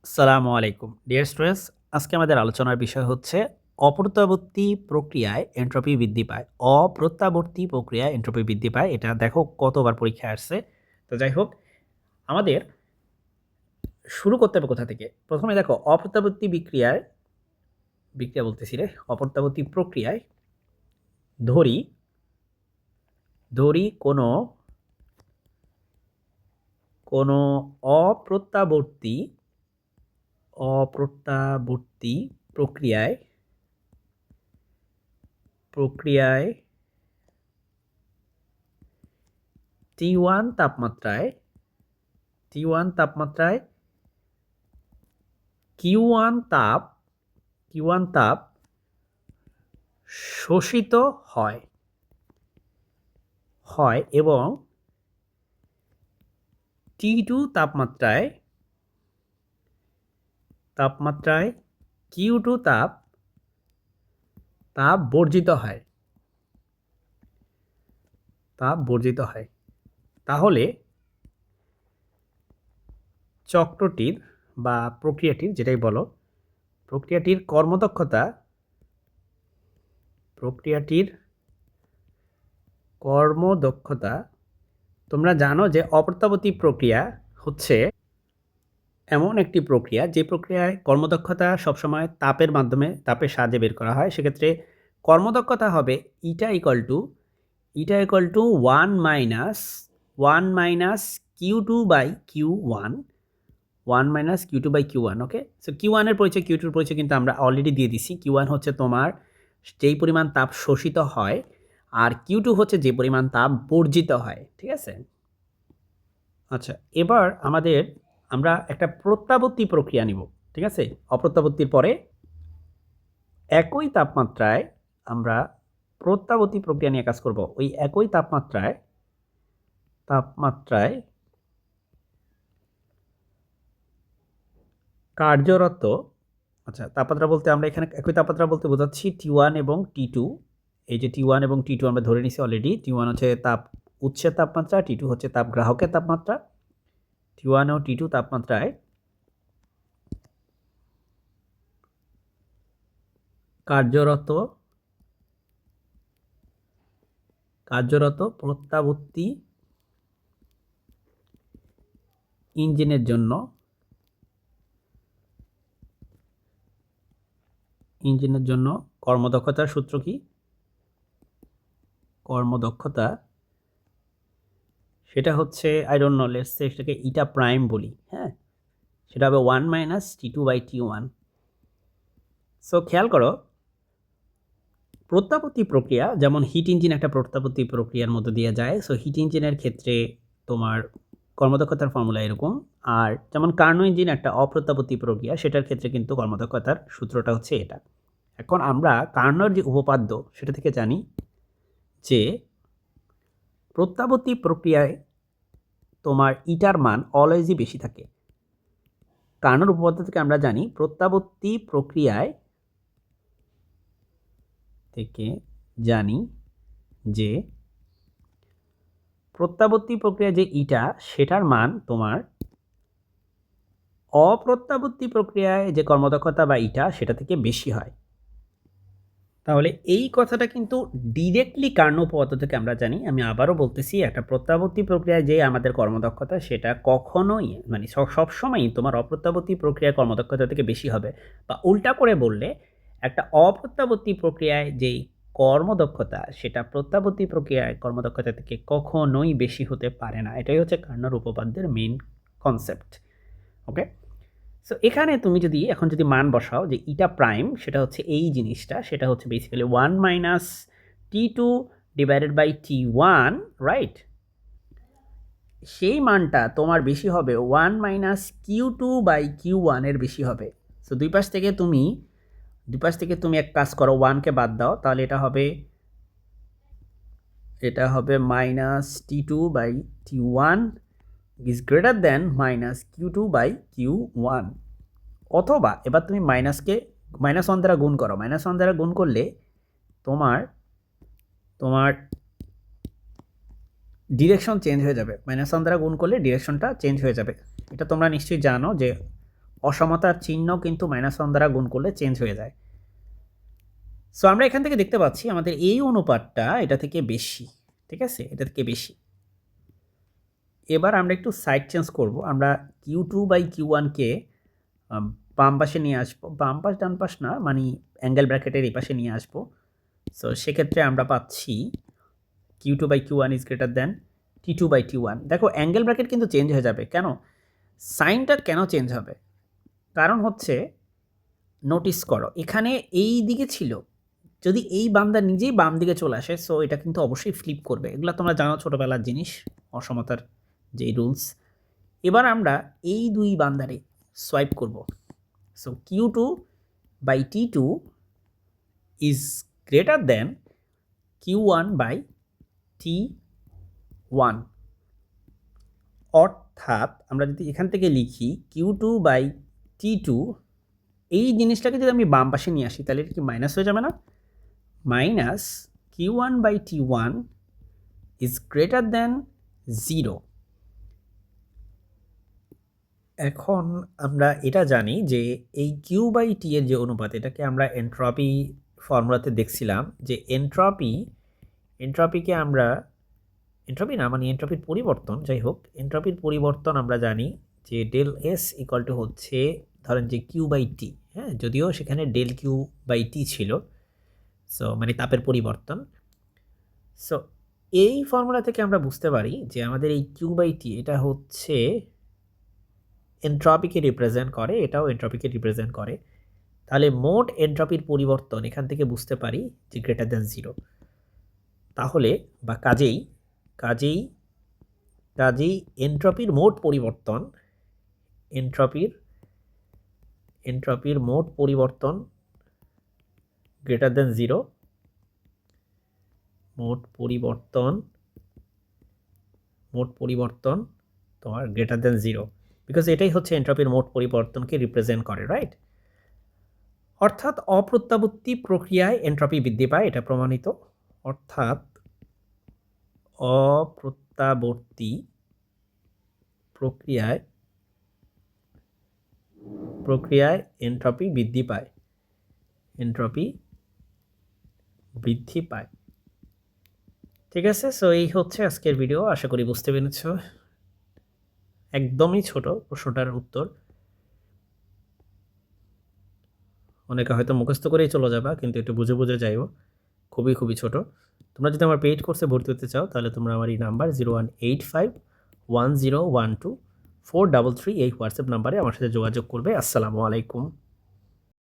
আসসালামু আলাইকুম dear students. আজকে আমাদের আলোচনার বিষয় হচ্ছে অপ্রত্যাবর্তী প্রক্রিয়ায় এন্ট্রপি বৃদ্ধি পায়। অপ্রত্যাবর্তী প্রক্রিয়ায় এন্ট্রপি বৃদ্ধি পায়, এটা দেখো কতবার পরীক্ষায় আসছে। তো যাই হোক, আমাদের শুরু করতে হবে কোথা থেকে। প্রথমে দেখো অপ্রত্যাবর্তী বিক্রিয়া বলতেছি রে, অপ্রত্যাবর্তী প্রক্রিয়ায় ধরি ধরি কোনো কোনো অপ্রত্যাবর্তী অপ্রত্যাবর্তী প্রক্রিয়ায় প্রক্রিয়ায় T1 তাপমাত্রায় Q1 তাপ শোষিত হয় এবং T2 তাপমাত্রায় Q2 তাপ বর্জিত হয় তাহলে চক্রটির বা প্রক্রিয়াটির, যেটাই বলো, প্রক্রিয়াটির কর্মদক্ষতা তোমরা জানো যে অপ্রত্যাবর্তী প্রক্রিয়া হচ্ছে এমন একটি প্রক্রিয়া যে প্রক্রিয়ায় কর্মদক্ষতা সবসময় তাপের সাহায্যে বের করা হয়। সেক্ষেত্রে কর্মদক্ষতা হবে eta equal to 1 minus Q2 by Q1, okay. So Q1 এর পরিচয়, Q2 এর পরিচয় কিন্তু আমরা অলরেডি দিয়ে দিছি। Q1 হচ্ছে তোমার যেই পরিমাণ তাপ শোষিত হয়, আর Q2 হচ্ছে যে পরিমাণ তাপ বর্জিত হয়, ঠিক আছে। আচ্ছা, এবার আমরা একটা প্রত্যাবর্তী প্রক্রিয়া নিব, ঠিক আছে। অপ্রত্যাবর্তীর পরে একই তাপমাত্রায় আমরা প্রত্যাবর্তী প্রক্রিয়া নিয়ে কাজ করব। ওই একই তাপমাত্রায় কার্যরত, আচ্ছা, তাপমাত্রা বলতে আমরা এখানে একই তাপমাত্রা বলতে বোঝাচ্ছি T1 এবং T2। এই যে T1 এবং T2 আমরা ধরে নিছি অলরেডি। T1 হচ্ছে তাপ উৎসের তাপমাত্রা, T2 হচ্ছে তাপ গ্রাহকের তাপমাত্রা। T1 ও T2 তাপমাত্রায় কার্যরত প্রত্যাবর্তী ইঞ্জিনের জন্য কর্মদক্ষতার সূত্র কি? কর্মদক্ষতা সেটা হচ্ছে, I don't know, let's say এটাকে ইটা প্রাইম বলি, হ্যাঁ। সেটা হবে 1 minus T2 by T1। So খেয়াল করো, প্রত্যাবর্তী প্রক্রিয়া যেমন হিট ইঞ্জিন একটা প্রত্যাবর্তী প্রক্রিয়ার মধ্যে দিয়ে যায়। সো হিট ইঞ্জিনের ক্ষেত্রে তোমার কর্মদক্ষতার ফর্মুলা এরকম। আর যেমন কার্নো ইঞ্জিন একটা অপ্রত্যাবর্তী প্রক্রিয়া, সেটার ক্ষেত্রে কিন্তু কর্মদক্ষতার সূত্রটা হচ্ছে এটা। এখন আমরা কার্নোর যে উপপাদ্য সেটা থেকে জানি যে প্রত্যাবর্তী প্রক্রিয়ায় তোমার ইটার মান অলওয়েজই বেশি থাকে। কার্নোর উপপাদ্য থেকে আমরা জানি প্রত্যাবর্তী প্রক্রিয়ায় যে ইটা, সেটার মান তোমার অপ্রত্যাবর্তী প্রক্রিয়ায় যে কর্মদক্ষতা বা ইটা সেটা থেকে বেশি হয়। তাহলে এই কথাটা কিন্তু ডিরেক্টলি কার্নো উপপাদ্য থেকে আমরা জানি। আমি আবারও বলতেছি, একটা প্রত্যাবর্তী প্রক্রিয়ায় যে আমাদের কর্মদক্ষতা সেটা কখনোই সবসময়ই তোমার অপ্রত্যাবর্তী প্রক্রিয়ার কর্মদক্ষতা থেকে বেশি হবে। বা উল্টা করে বললে, একটা অপ্রত্যাবর্তী প্রক্রিয়ায় যেই কর্মদক্ষতা সেটা প্রত্যাবর্তী প্রক্রিয়ায় কর্মদক্ষতা থেকে কখনোই বেশি হতে পারে না। এটাই হচ্ছে কার্নোর উপপাদ্যের মেইন কনসেপ্ট, ওকে। সো এখানে তুমি এখন যদি মান বসাও যে ইটা প্রাইম সেটা হচ্ছে এই জিনিসটা, সেটা হচ্ছে basically 1 minus T2 divided by T1, right. সেই মানটা তোমার বেশি হবে 1 মাইনাস Q2 বাই Q1 এর বেশি হবে। সো দুই পাশ থেকে তুমি এক কাজ করো, 1কে বাদ দাও, তাহলে এটা হবে minus T2 by T1 is greater than minus Q2 by Q1। অথবা এবার তুমি -1 দ্বারা গুণ করো। -1 দ্বারা গুণ করলে তোমার ডিরেকশন চেঞ্জ হয়ে যাবে। -1 দ্বারা গুণ করলে ডিরেকশনটা চেঞ্জ হয়ে যাবে। এটা তোমরা নিশ্চয়ই জানো যে অসমতার চিহ্ন কিন্তু -1 দ্বারা গুণ করলে চেঞ্জ হয়ে যায়। সো আমরা এখান থেকে দেখতে পাচ্ছি আমাদের এই অনুপাতটা এটা থেকে বেশি, ঠিক আছে? এটা থেকে বেশি। এবার আমরা একটু সাইড চেঞ্জ করব। আমরা Q2/Q1 কে বাম পাশে নিয়ে আসবো। বাম পাশ ডান পাশ না, মানে অ্যাঙ্গেল ব্র্যাকেটের এই পাশে নিয়ে আসবো। সো সেক্ষেত্রে আমরা পাচ্ছি Q2/Q1 is greater than T2/T1। দেখো অ্যাঙ্গেল ব্র্যাকেট কিন্তু চেঞ্জ হয়ে যাবে। কেন? সাইনটা কেন চেঞ্জ হবে? কারণ হচ্ছে, নোটিস করো এখানে এই দিকে ছিল, যদি এই বান্দা নিজেই বাম দিকে চলে আসে সো এটা কিন্তু অবশ্যই ফ্লিপ করবে। এগুলো তোমরা জানো ছোটোবেলার জিনিস, অসমতার যেই রুলস। এবার আমরা এই দুই বান্দারে সোয়াইপ করব। So Q2/T2 is greater than Q1/T1। অর্থাৎ আমরা যদি এখান থেকে লিখি Q2/T2, এই জিনিসটাকে যদি আমি বাম পাশে নিয়ে আসি তাহলে এটা কি মাইনাস হয়ে যাবে না? Minus Q1/T1 is greater than 0। এখন আমরা এটা জানি যে এই Q/T এর যে অনুপাত, এটাকে আমরা এনট্রপি ফর্মুলাতে দেখছিলাম যে এনট্রপিকে আমরা এনট্রপি না, মানে এনট্রপির পরিবর্তন, যাই হোক এনট্রপির পরিবর্তন আমরা জানি যে ডেল এস ইকুয়াল টু হচ্ছে ধরেন যে Q/T, হ্যাঁ, যদিও সেখানে ডেল Q/T ছিল, সো মানে তাপের পরিবর্তন। সো এই ফর্মুলা থেকে আমরা বুঝতে পারি যে আমাদের এই Q/T এটা হচ্ছে এনট্রপিকে রিপ্রেজেন্ট করে, এটাও এনট্রপিকে রিপ্রেজেন্ট করে। তাহলে মোট এনট্রপির পরিবর্তন এখান থেকে বুঝতে পারি যে গ্রেটার দ্যান 0। তাহলে বা কাজেই এনট্রপির মোট পরিবর্তন, এনট্রপির মোট পরিবর্তন গ্রেটার দ্যান 0, মোট পরিবর্তন তোমার গ্রেটার দ্যান 0, বিকজ এটাই হচ্ছে এনট্রপির মোট পরিবর্তনকে রিপ্রেজেন্ট করে, রাইট? অর্থাৎ অপ্রত্যাবর্তী প্রক্রিয়ায় এনট্রপি বৃদ্ধি পায়, এটা প্রমাণিত। অর্থাৎ অপ্রত্যাবর্তী প্রক্রিয়ায় এনট্রপি বৃদ্ধি পায়, ঠিক আছে? সো এই হচ্ছে আজকের ভিডিও, আশা করি বুঝতে পেরেছ। একদমই ছোট প্রশ্নটার উত্তর, অনেকে হয়তো মুখস্থ করেই চলে যাবা, কিন্তু একটু বুঝে বুঝে যাইও, খুবই ছোট। তোমরা যদি আমার পেইড কোর্সে ভর্তি হতে চাও তাহলে তোমরা আমার এই নাম্বার 01851012 433 এই হোয়াটসঅ্যাপ নাম্বারে আমার সাথে যোগাযোগ করবে। আসসালামু আলাইকুম।